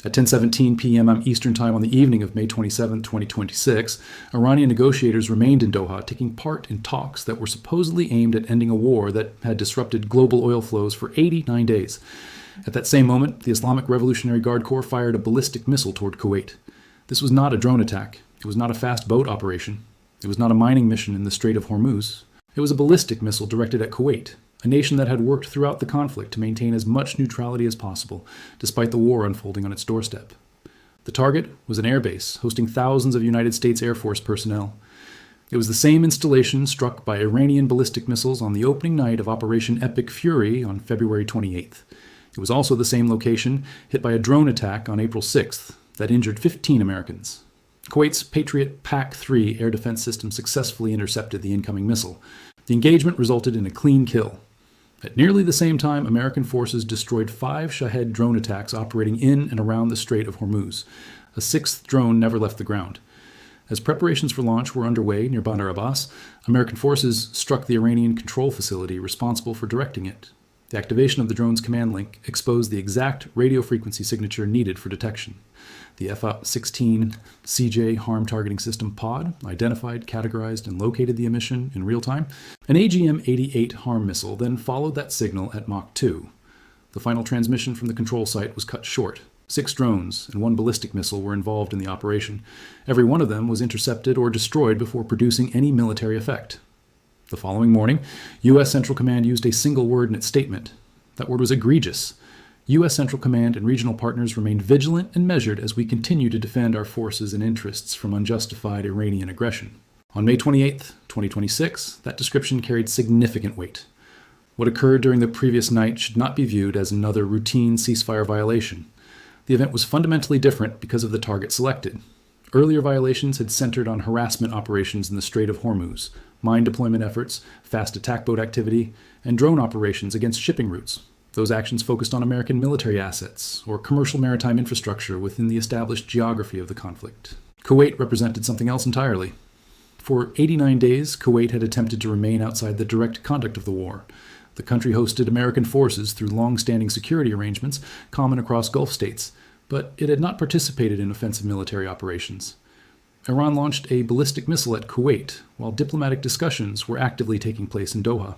At 10:17 p.m. Eastern Time on the evening of May 27, 2026, Iranian negotiators remained in Doha, taking part in talks that were supposedly aimed at ending a war that had disrupted global oil flows for 89 days. At that same moment, the Islamic Revolutionary Guard Corps fired a ballistic missile toward Kuwait. This was not a drone attack. It was not a fast boat operation. It was not a mining mission in the Strait of Hormuz. It was a ballistic missile directed at Kuwait, a nation that had worked throughout the conflict to maintain as much neutrality as possible, despite the war unfolding on its doorstep. The target was an airbase hosting thousands of United States Air Force personnel. It was the same installation struck by Iranian ballistic missiles on the opening night of Operation Epic Fury on February 28th. It was also the same location hit by a drone attack on April 6th that injured 15 Americans. Kuwait's Patriot PAC-3 air defense system successfully intercepted the incoming missile. The engagement resulted in a clean kill. At nearly the same time, American forces destroyed 5 Shahed drone attacks operating in and around the Strait of Hormuz. A 6th drone never left the ground. As preparations for launch were underway near Bandar Abbas, American forces struck the Iranian control facility responsible for directing it. The activation of the drone's command link exposed the exact radio frequency signature needed for detection. The F-16 CJ harm targeting system pod identified, categorized, and located the emission in real time. An AGM-88 harm missile then followed that signal at Mach 2. The final transmission from the control site was cut short. 6 drones and 1 ballistic missile were involved in the operation. Every one of them was intercepted or destroyed before producing any military effect. The following morning, U.S. Central Command used a single word in its statement. That word was egregious. U.S. Central Command and regional partners remained vigilant and measured as we continue to defend our forces and interests from unjustified Iranian aggression. On May 28, 2026, that description carried significant weight. What occurred during the previous night should not be viewed as another routine ceasefire violation. The event was fundamentally different because of the target selected. Earlier violations had centered on harassment operations in the Strait of Hormuz, mine deployment efforts, fast attack boat activity, and drone operations against shipping routes. Those actions focused on American military assets or commercial maritime infrastructure within the established geography of the conflict. Kuwait represented something else entirely. For 89 days, Kuwait had attempted to remain outside the direct conduct of the war. The country hosted American forces through long-standing security arrangements common across Gulf states, but it had not participated in offensive military operations. Iran launched a ballistic missile at Kuwait, while diplomatic discussions were actively taking place in Doha.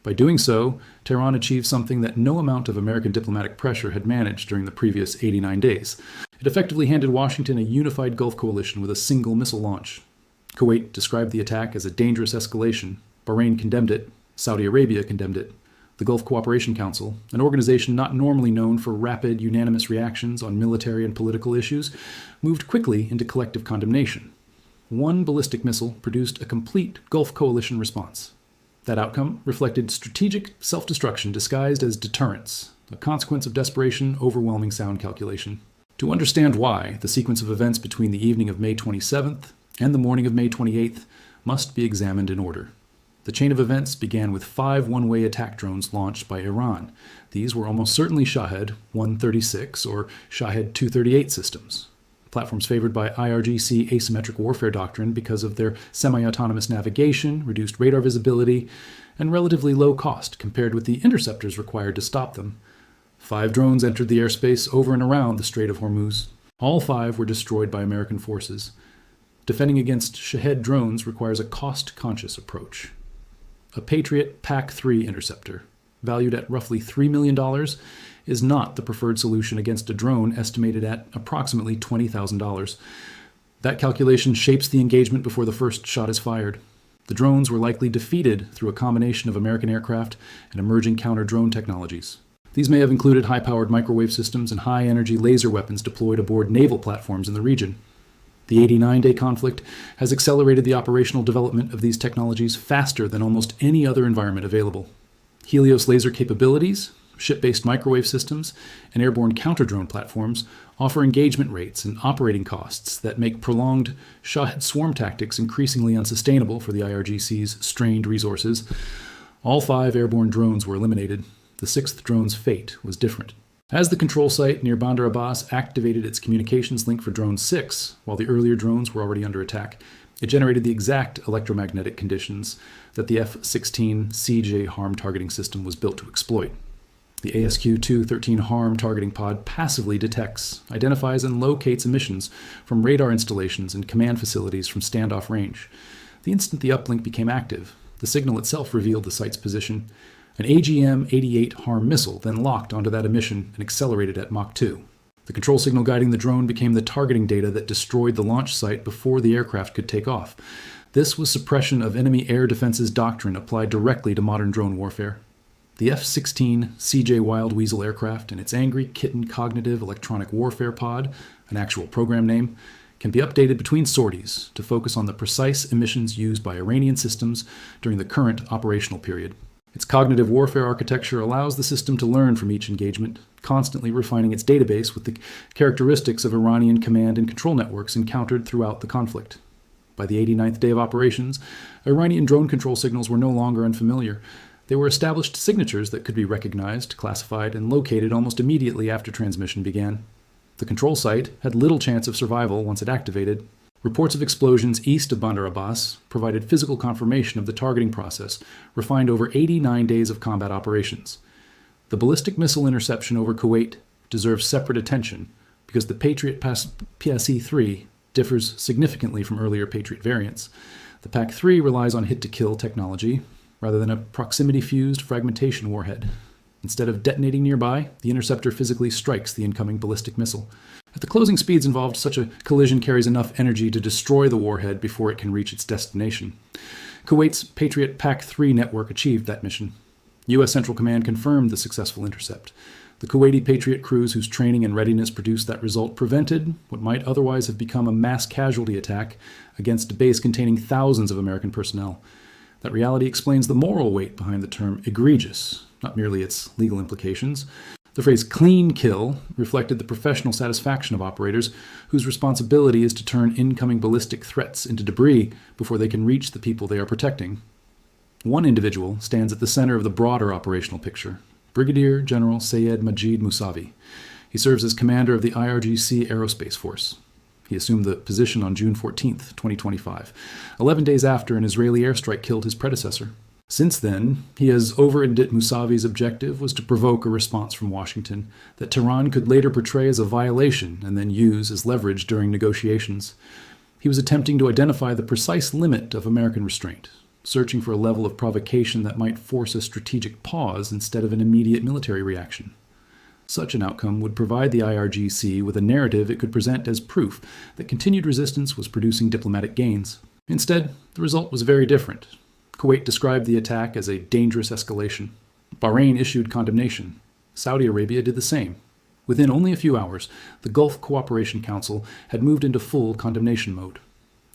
By doing so, Tehran achieved something that no amount of American diplomatic pressure had managed during the previous 89 days. It effectively handed Washington a unified Gulf coalition with a single missile launch. Kuwait described the attack as a dangerous escalation. Bahrain condemned it. Saudi Arabia condemned it. The Gulf Cooperation Council, an organization not normally known for rapid, unanimous reactions on military and political issues, moved quickly into collective condemnation. 1 ballistic missile produced a complete Gulf coalition response. That outcome reflected strategic self-destruction disguised as deterrence, a consequence of desperation overwhelming sound calculation. To understand why, the sequence of events between the evening of May 27th and the morning of May 28th must be examined in order. The chain of events began with 5 one-way attack drones launched by Iran. These were almost certainly Shahed 136 or Shahed 238 systems, platforms favored by IRGC asymmetric warfare doctrine because of their semi-autonomous navigation, reduced radar visibility, and relatively low cost compared with the interceptors required to stop them. 5 drones entered the airspace over and around the Strait of Hormuz. All 5 were destroyed by American forces. Defending against Shahed drones requires a cost-conscious approach. A Patriot PAC-3 interceptor, valued at roughly $3 million, is not the preferred solution against a drone estimated at approximately $20,000. That calculation shapes the engagement before the first shot is fired. The drones were likely defeated through a combination of American aircraft and emerging counter-drone technologies. These may have included high-powered microwave systems and high-energy laser weapons deployed aboard naval platforms in the region. The 89-day conflict has accelerated the operational development of these technologies faster than almost any other environment available. Helios laser capabilities, ship-based microwave systems, and airborne counter-drone platforms offer engagement rates and operating costs that make prolonged Shahed swarm tactics increasingly unsustainable for the IRGC's strained resources. All 5 airborne drones were eliminated. The 6th drone's fate was different. As the control site near Bandar Abbas activated its communications link for Drone 6, while the earlier drones were already under attack, it generated the exact electromagnetic conditions that the F-16 CJ harm targeting system was built to exploit. The ASQ-213 HARM targeting pod passively detects, identifies, and locates emissions from radar installations and command facilities from standoff range. The instant the uplink became active, the signal itself revealed the site's position. An AGM-88 HARM missile then locked onto that emission and accelerated at Mach 2. The control signal guiding the drone became the targeting data that destroyed the launch site before the aircraft could take off. This was suppression of enemy air defenses doctrine applied directly to modern drone warfare. The F-16 CJ Wild Weasel aircraft and its Angry Kitten Cognitive Electronic Warfare Pod, an actual program name, can be updated between sorties to focus on the precise emissions used by Iranian systems during the current operational period. Its cognitive warfare architecture allows the system to learn from each engagement, constantly refining its database with the characteristics of Iranian command and control networks encountered throughout the conflict. By the 89th day of operations, Iranian drone control signals were no longer unfamiliar. They were established signatures that could be recognized, classified, and located almost immediately after transmission began. The control site had little chance of survival once it activated. Reports of explosions east of Bandar Abbas provided physical confirmation of the targeting process, refined over 89 days of combat operations. The ballistic missile interception over Kuwait deserves separate attention because the Patriot PSE-3 differs significantly from earlier Patriot variants. The PAC-3 relies on hit-to-kill technology, rather than a proximity-fused fragmentation warhead. Instead of detonating nearby, the interceptor physically strikes the incoming ballistic missile. At the closing speeds involved, such a collision carries enough energy to destroy the warhead before it can reach its destination. Kuwait's Patriot PAC-3 network achieved that mission. U.S. Central Command confirmed the successful intercept. The Kuwaiti Patriot crews whose training and readiness produced that result prevented what might otherwise have become a mass casualty attack against a base containing thousands of American personnel. That reality explains the moral weight behind the term egregious, not merely its legal implications. The phrase clean kill reflected the professional satisfaction of operators whose responsibility is to turn incoming ballistic threats into debris before they can reach the people they are protecting. One individual stands at the center of the broader operational picture, Brigadier General Sayed Majid Musavi. He serves as commander of the IRGC Aerospace Force. He assumed the position on June 14, 2025, 11 days after an Israeli airstrike killed his predecessor. Since then, he has overindit Musavi's objective was to provoke a response from Washington that Tehran could later portray as a violation and then use as leverage during negotiations. He was attempting to identify the precise limit of American restraint, searching for a level of provocation that might force a strategic pause instead of an immediate military reaction. Such an outcome would provide the IRGC with a narrative it could present as proof that continued resistance was producing diplomatic gains. Instead, the result was very different. Kuwait described the attack as a dangerous escalation. Bahrain issued condemnation. Saudi Arabia did the same. Within only a few hours, the Gulf Cooperation Council had moved into full condemnation mode.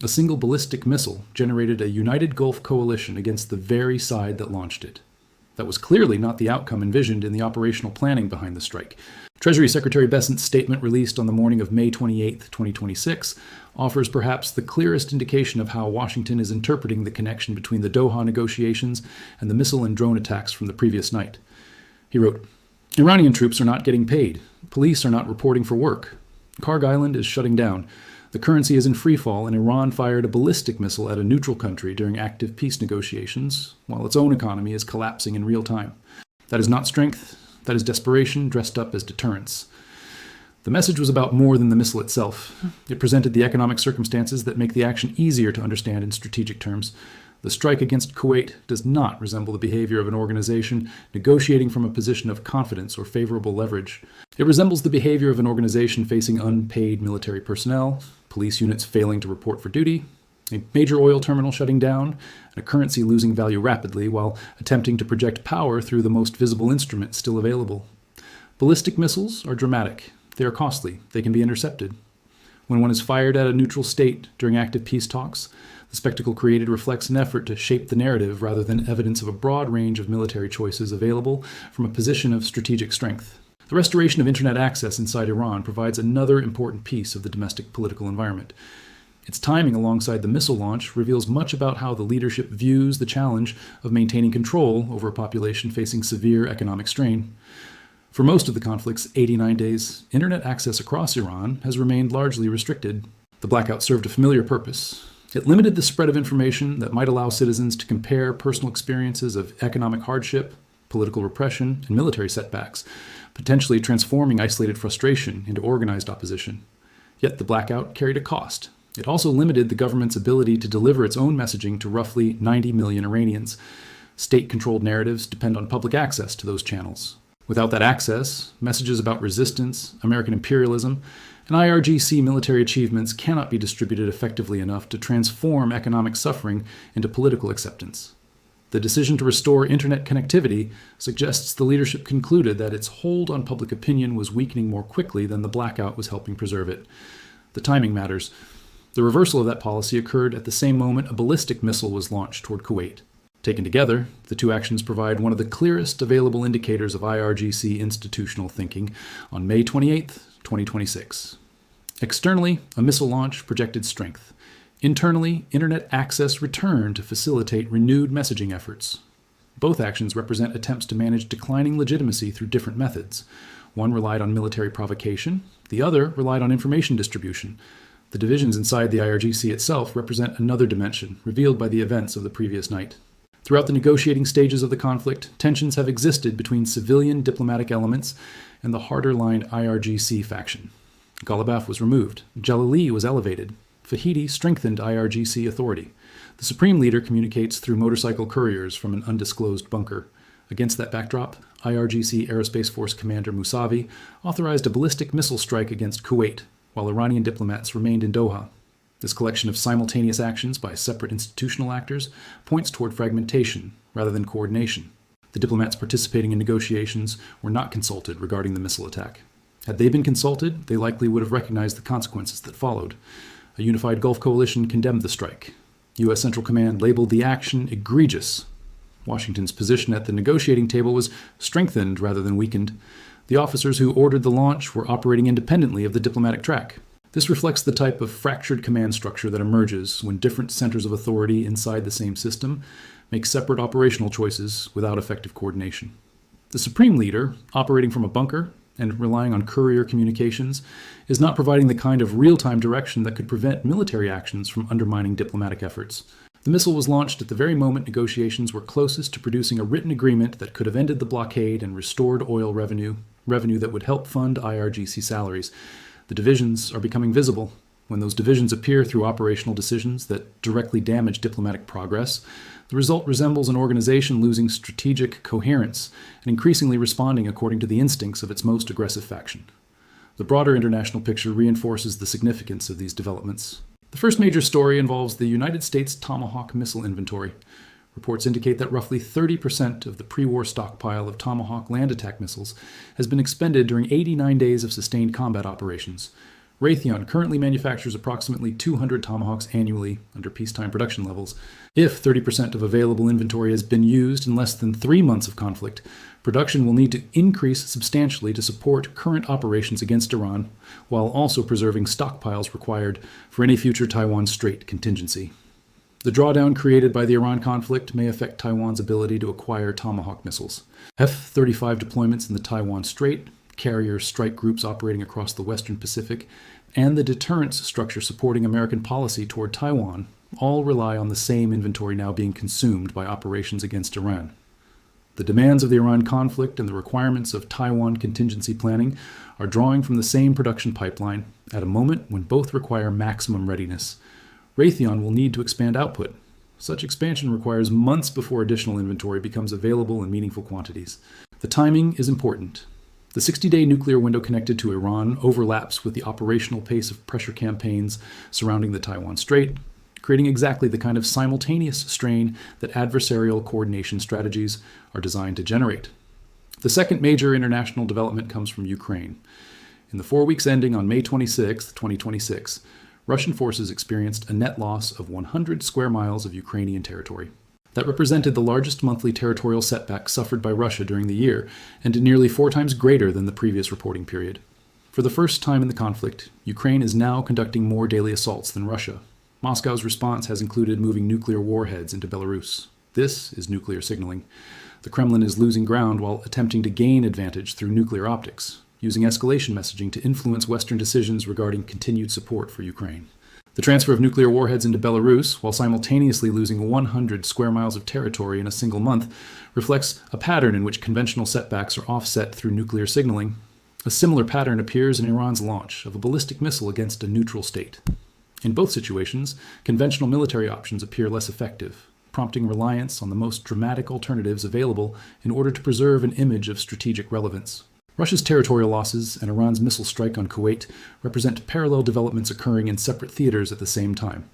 A single ballistic missile generated a united Gulf coalition against the very side that launched it. That was clearly not the outcome envisioned in the operational planning behind the strike. Treasury Secretary Bessent's statement released on the morning of May 28, 2026, offers perhaps the clearest indication of how Washington is interpreting the connection between the Doha negotiations and the missile and drone attacks from the previous night. He wrote, "Iranian troops are not getting paid. Police are not reporting for work. Karg Island is shutting down. The currency is in freefall, and Iran fired a ballistic missile at a neutral country during active peace negotiations, while its own economy is collapsing in real time. That is not strength. That is desperation dressed up as deterrence." The message was about more than the missile itself. It presented the economic circumstances that make the action easier to understand in strategic terms. The strike against Kuwait does not resemble the behavior of an organization negotiating from a position of confidence or favorable leverage. It resembles the behavior of an organization facing unpaid military personnel, police units failing to report for duty, a major oil terminal shutting down, and a currency losing value rapidly while attempting to project power through the most visible instrument still available. Ballistic missiles are dramatic. They are costly. They can be intercepted. When one is fired at a neutral state during active peace talks, the spectacle created reflects an effort to shape the narrative rather than evidence of a broad range of military choices available from a position of strategic strength. The restoration of internet access inside Iran provides another important piece of the domestic political environment. Its timing alongside the missile launch reveals much about how the leadership views the challenge of maintaining control over a population facing severe economic strain. For most of the conflict's 89 days, internet access across Iran has remained largely restricted. The blackout served a familiar purpose. It limited the spread of information that might allow citizens to compare personal experiences of economic hardship, political repression, and military setbacks, potentially transforming isolated frustration into organized opposition. Yet the blackout carried a cost. It also limited the government's ability to deliver its own messaging to roughly 90 million Iranians. State-controlled narratives depend on public access to those channels. Without that access, messages about resistance, American imperialism, and IRGC military achievements cannot be distributed effectively enough to transform economic suffering into political acceptance. The decision to restore internet connectivity suggests the leadership concluded that its hold on public opinion was weakening more quickly than the blackout was helping preserve it. The timing matters. The reversal of that policy occurred at the same moment a ballistic missile was launched toward Kuwait. Taken together, the two actions provide one of the clearest available indicators of IRGC institutional thinking on May 28, 2026. Externally, a missile launch projected strength. Internally, internet access returned to facilitate renewed messaging efforts. Both actions represent attempts to manage declining legitimacy through different methods. One relied on military provocation, the other relied on information distribution. The divisions inside the IRGC itself represent another dimension, revealed by the events of the previous night. Throughout the negotiating stages of the conflict, tensions have existed between civilian diplomatic elements and the harder-lined IRGC faction. Ghalibaf was removed. Jalali was elevated. Fahidi strengthened IRGC authority. The supreme leader communicates through motorcycle couriers from an undisclosed bunker. Against that backdrop, IRGC Aerospace Force Commander Musavi authorized a ballistic missile strike against Kuwait, while Iranian diplomats remained in Doha. This collection of simultaneous actions by separate institutional actors points toward fragmentation rather than coordination. The diplomats participating in negotiations were not consulted regarding the missile attack. Had they been consulted, they likely would have recognized the consequences that followed. A unified Gulf coalition condemned the strike. U.S. Central Command labeled the action egregious. Washington's position at the negotiating table was strengthened rather than weakened. The officers who ordered the launch were operating independently of the diplomatic track. This reflects the type of fractured command structure that emerges when different centers of authority inside the same system make separate operational choices without effective coordination. The supreme leader, operating from a bunker and relying on courier communications, is not providing the kind of real-time direction that could prevent military actions from undermining diplomatic efforts. The missile was launched at the very moment negotiations were closest to producing a written agreement that could have ended the blockade and restored oil revenue that would help fund IRGC salaries. The divisions are becoming visible. When those divisions appear through operational decisions that directly damage diplomatic progress, the result resembles an organization losing strategic coherence and increasingly responding according to the instincts of its most aggressive faction. The broader international picture reinforces the significance of these developments. The first major story involves the United States Tomahawk missile inventory. Reports indicate that roughly 30% of the pre-war stockpile of Tomahawk land attack missiles has been expended during 89 days of sustained combat operations. Raytheon currently manufactures approximately 200 Tomahawks annually under peacetime production levels. If 30% of available inventory has been used in less than 3 months of conflict, production will need to increase substantially to support current operations against Iran, while also preserving stockpiles required for any future Taiwan Strait contingency. The drawdown created by the Iran conflict may affect Taiwan's ability to acquire Tomahawk missiles. F-35 deployments in the Taiwan Strait, carrier strike groups operating across the Western Pacific, and the deterrence structure supporting American policy toward Taiwan all rely on the same inventory now being consumed by operations against Iran. The demands of the Iran conflict and the requirements of Taiwan contingency planning are drawing from the same production pipeline at a moment when both require maximum readiness. Raytheon will need to expand output. Such expansion requires months before additional inventory becomes available in meaningful quantities. The timing is important. The 60-day nuclear window connected to Iran overlaps with the operational pace of pressure campaigns surrounding the Taiwan Strait, creating exactly the kind of simultaneous strain that adversarial coordination strategies are designed to generate. The second major international development comes from Ukraine. In the 4 weeks ending on May 26, 2026, Russian forces experienced a net loss of 100 square miles of Ukrainian territory. That represented the largest monthly territorial setback suffered by Russia during the year, and nearly 4 times greater than the previous reporting period. For the first time in the conflict, Ukraine is now conducting more daily assaults than Russia. Moscow's response has included moving nuclear warheads into Belarus. This is nuclear signaling. The Kremlin is losing ground while attempting to gain advantage through nuclear optics, using escalation messaging to influence Western decisions regarding continued support for Ukraine. The transfer of nuclear warheads into Belarus, while simultaneously losing 100 square miles of territory in a single month, reflects a pattern in which conventional setbacks are offset through nuclear signaling. A similar pattern appears in Iran's launch of a ballistic missile against a neutral state. In both situations, conventional military options appear less effective, prompting reliance on the most dramatic alternatives available in order to preserve an image of strategic relevance. Russia's territorial losses and Iran's missile strike on Kuwait represent parallel developments occurring in separate theaters at the same time.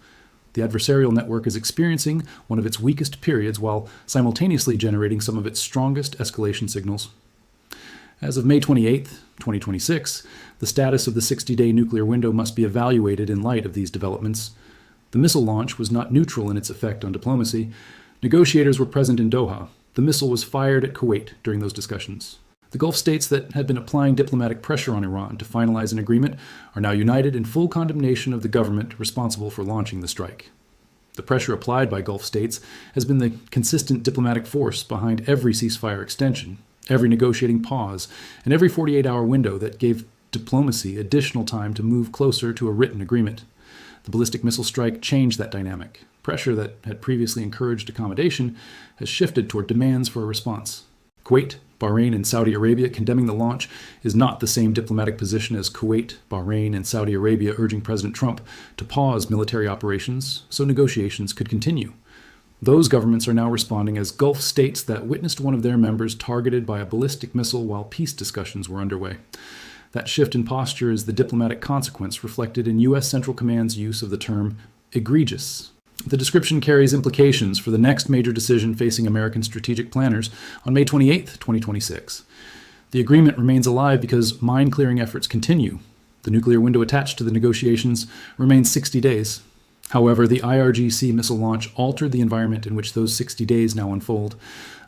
The adversarial network is experiencing one of its weakest periods while simultaneously generating some of its strongest escalation signals. As of May 28, 2026, the status of the 60-day nuclear window must be evaluated in light of these developments. The missile launch was not neutral in its effect on diplomacy. Negotiators were present in Doha. The missile was fired at Kuwait during those discussions. The Gulf states that had been applying diplomatic pressure on Iran to finalize an agreement are now united in full condemnation of the government responsible for launching the strike. The pressure applied by Gulf states has been the consistent diplomatic force behind every ceasefire extension, every negotiating pause, and every 48-hour window that gave diplomacy additional time to move closer to a written agreement. The ballistic missile strike changed that dynamic. Pressure that had previously encouraged accommodation has shifted toward demands for a response. Kuwait, Bahrain, and Saudi Arabia condemning the launch is not the same diplomatic position as Kuwait, Bahrain, and Saudi Arabia urging President Trump to pause military operations so negotiations could continue. Those governments are now responding as Gulf states that witnessed one of their members targeted by a ballistic missile while peace discussions were underway. That shift in posture is the diplomatic consequence reflected in U.S. Central Command's use of the term egregious. The description carries implications for the next major decision facing American strategic planners on May 28, 2026. The agreement remains alive because mine-clearing efforts continue. The nuclear window attached to the negotiations remains 60 days. However, the IRGC missile launch altered the environment in which those 60 days now unfold.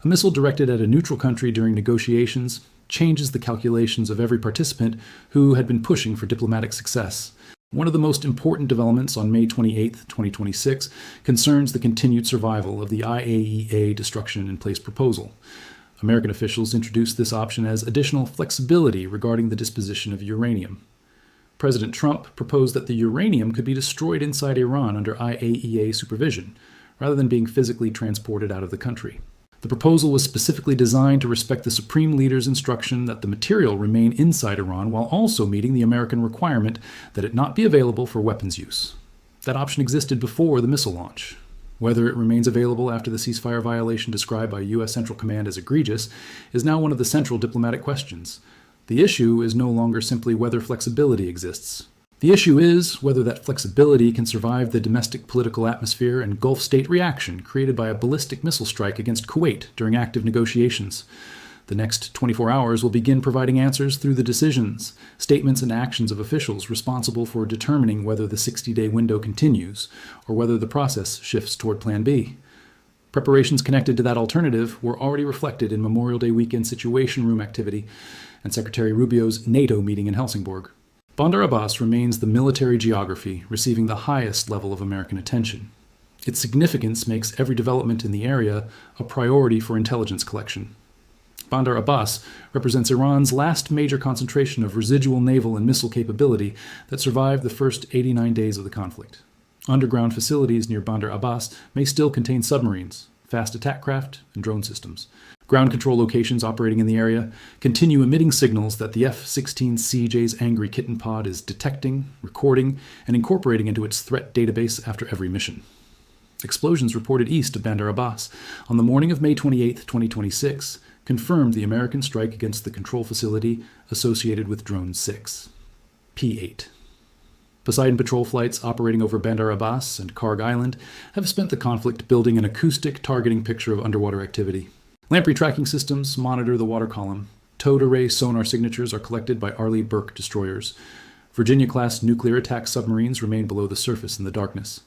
A missile directed at a neutral country during negotiations changes the calculations of every participant who had been pushing for diplomatic success. One of the most important developments on May 28, 2026, concerns the continued survival of the IAEA destruction in place proposal. American officials introduced this option as additional flexibility regarding the disposition of uranium. President Trump proposed that the uranium could be destroyed inside Iran under IAEA supervision, rather than being physically transported out of the country. The proposal was specifically designed to respect the Supreme Leader's instruction that the material remain inside Iran while also meeting the American requirement that it not be available for weapons use. That option existed before the missile launch. Whether it remains available after the ceasefire violation described by U.S. Central Command as egregious is now one of the central diplomatic questions. The issue is no longer simply whether flexibility exists. The issue is whether that flexibility can survive the domestic political atmosphere and Gulf state reaction created by a ballistic missile strike against Kuwait during active negotiations. The next 24 hours will begin providing answers through the decisions, statements, and actions of officials responsible for determining whether the 60-day window continues or whether the process shifts toward Plan B. Preparations connected to that alternative were already reflected in Memorial Day weekend Situation Room activity and Secretary Rubio's NATO meeting in Helsingborg. Bandar Abbas remains the military geography receiving the highest level of American attention. Its significance makes every development in the area a priority for intelligence collection. Bandar Abbas represents Iran's last major concentration of residual naval and missile capability that survived the first 89 days of the conflict. Underground facilities near Bandar Abbas may still contain submarines, fast attack craft, and drone systems. Ground control locations operating in the area continue emitting signals that the F-16CJ's Angry Kitten pod is detecting, recording, and incorporating into its threat database after every mission. Explosions reported east of Bandar Abbas on the morning of May 28, 2026, confirmed the American strike against the control facility associated with Drone 6, P-8. Poseidon patrol flights operating over Bandar Abbas and Karg Island have spent the conflict building an acoustic targeting picture of underwater activity. Lamprey tracking systems monitor the water column. Towed array sonar signatures are collected by Arleigh Burke destroyers. Virginia-class nuclear attack submarines remain below the surface in the darkness.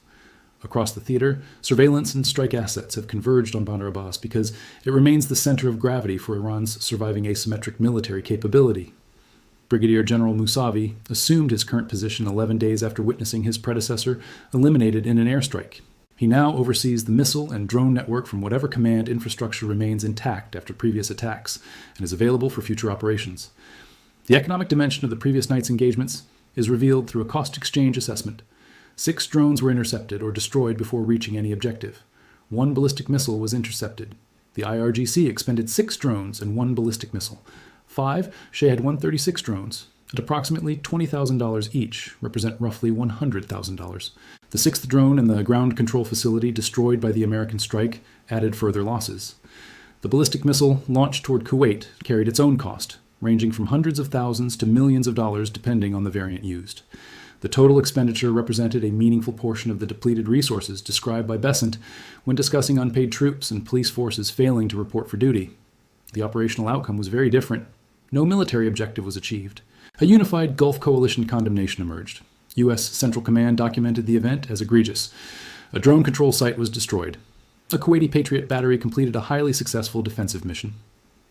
Across the theater, surveillance and strike assets have converged on Bandar Abbas because it remains the center of gravity for Iran's surviving asymmetric military capability. Brigadier General Mousavi assumed his current position 11 days after witnessing his predecessor eliminated in an airstrike. He now oversees the missile and drone network from whatever command infrastructure remains intact after previous attacks and is available for future operations. The economic dimension of the previous night's engagements is revealed through a cost exchange assessment. 6 drones were intercepted or destroyed before reaching any objective. 1 ballistic missile was intercepted. The IRGC expended 6 drones and 1 ballistic missile. 5 Shahed 136 drones, at approximately $20,000 each, represent roughly $100,000. The 6th drone and the ground control facility destroyed by the American strike added further losses. The ballistic missile launched toward Kuwait carried its own cost, ranging from hundreds of thousands to millions of dollars depending on the variant used. The total expenditure represented a meaningful portion of the depleted resources described by Besant when discussing unpaid troops and police forces failing to report for duty. The operational outcome was very different. No military objective was achieved. A unified Gulf Coalition condemnation emerged. U.S. Central Command documented the event as egregious. A drone control site was destroyed. A Kuwaiti Patriot battery completed a highly successful defensive mission.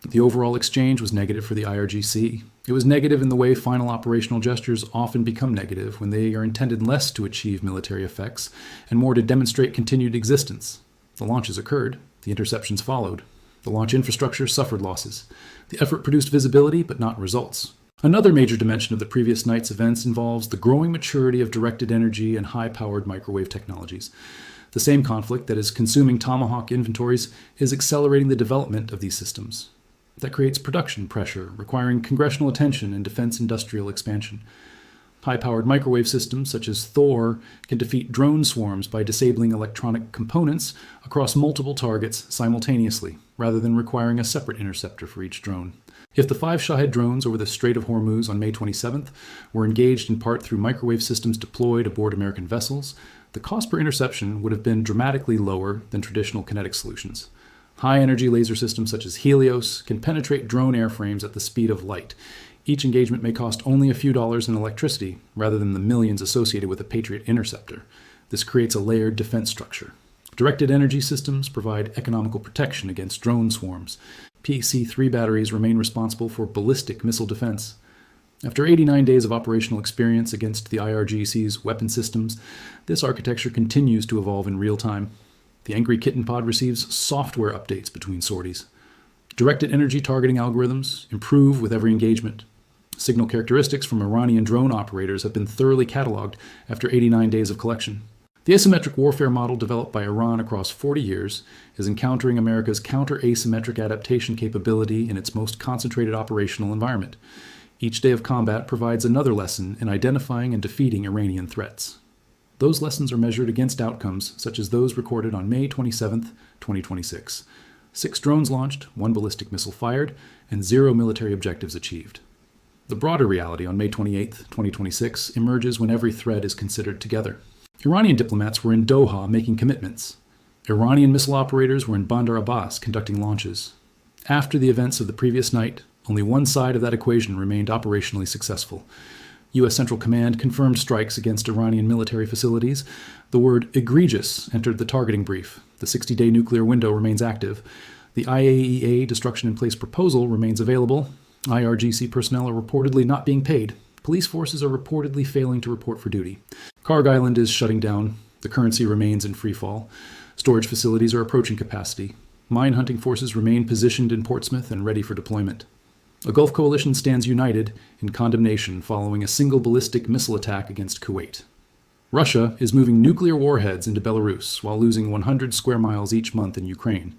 The overall exchange was negative for the IRGC. It was negative in the way final operational gestures often become negative when they are intended less to achieve military effects and more to demonstrate continued existence. The launches occurred. The interceptions followed. The launch infrastructure suffered losses. The effort produced visibility, but not results. Another major dimension of the previous night's events involves the growing maturity of directed energy and high-powered microwave technologies. The same conflict that is consuming Tomahawk inventories is accelerating the development of these systems. That creates production pressure, requiring congressional attention and defense industrial expansion. High-powered microwave systems such as Thor can defeat drone swarms by disabling electronic components across multiple targets simultaneously, rather than requiring a separate interceptor for each drone. If the 5 Shahed drones over the Strait of Hormuz on May 27th were engaged in part through microwave systems deployed aboard American vessels, the cost per interception would have been dramatically lower than traditional kinetic solutions. High-energy laser systems such as Helios can penetrate drone airframes at the speed of light. Each engagement may cost only a few dollars in electricity, rather than the millions associated with a Patriot interceptor. This creates a layered defense structure. Directed energy systems provide economical protection against drone swarms. PC-3 batteries remain responsible for ballistic missile defense. After 89 days of operational experience against the IRGC's weapon systems, this architecture continues to evolve in real time. The Angry Kitten Pod receives software updates between sorties. Directed energy targeting algorithms improve with every engagement. Signal characteristics from Iranian drone operators have been thoroughly cataloged after 89 days of collection. The asymmetric warfare model developed by Iran across 40 years is encountering America's counter-asymmetric adaptation capability in its most concentrated operational environment. Each day of combat provides another lesson in identifying and defeating Iranian threats. Those lessons are measured against outcomes such as those recorded on May 27, 2026. 6 drones launched, 1 ballistic missile fired, and 0 military objectives achieved. The broader reality on May 28, 2026 emerges when every thread is considered together. Iranian diplomats were in Doha making commitments. Iranian missile operators were in Bandar Abbas conducting launches. After the events of the previous night, only one side of that equation remained operationally successful. U.S. Central Command confirmed strikes against Iranian military facilities. The word egregious entered the targeting brief. The 60-day nuclear window remains active. The IAEA destruction in place proposal remains available. IRGC personnel are reportedly not being paid. Police forces are reportedly failing to report for duty. Karg Island is shutting down. The currency remains in freefall. Storage facilities are approaching capacity. Mine hunting forces remain positioned in Portsmouth and ready for deployment. A Gulf coalition stands united in condemnation following a single ballistic missile attack against Kuwait. Russia is moving nuclear warheads into Belarus while losing 100 square miles each month in Ukraine.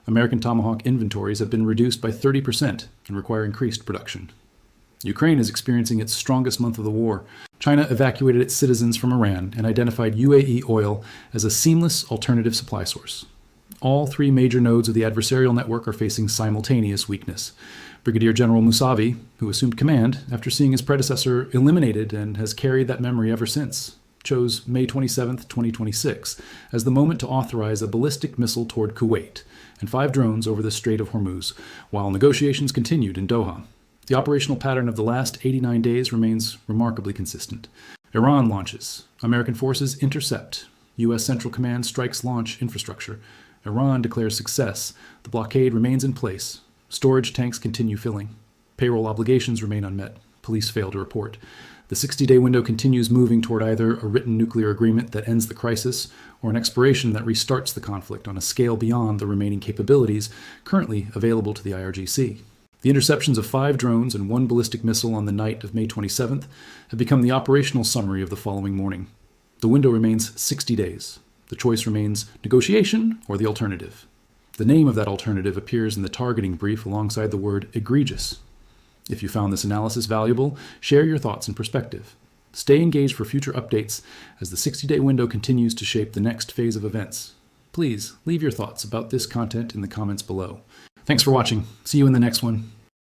American Tomahawk inventories have been reduced by 30% and require increased production. Ukraine is experiencing its strongest month of the war. China evacuated its citizens from Iran and identified UAE oil as a seamless alternative supply source. All 3 major nodes of the adversarial network are facing simultaneous weakness. Brigadier General Musavi, who assumed command after seeing his predecessor eliminated and has carried that memory ever since, chose May 27, 2026 as the moment to authorize a ballistic missile toward Kuwait and 5 drones over the Strait of Hormuz, while negotiations continued in Doha. The operational pattern of the last 89 days remains remarkably consistent. Iran launches. American forces intercept. U.S. Central Command strikes launch infrastructure. Iran declares success. The blockade remains in place. Storage tanks continue filling. Payroll obligations remain unmet. Police fail to report. The 60-day window continues moving toward either a written nuclear agreement that ends the crisis or an expiration that restarts the conflict on a scale beyond the remaining capabilities currently available to the IRGC. The interceptions of 5 drones and 1 ballistic missile on the night of May 27th have become the operational summary of the following morning. The window remains 60 days. The choice remains negotiation or the alternative. The name of that alternative appears in the targeting brief alongside the word egregious. If you found this analysis valuable, share your thoughts and perspective. Stay engaged for future updates as the 60-day window continues to shape the next phase of events. Please leave your thoughts about this content in the comments below. Thanks for watching. See you in the next one.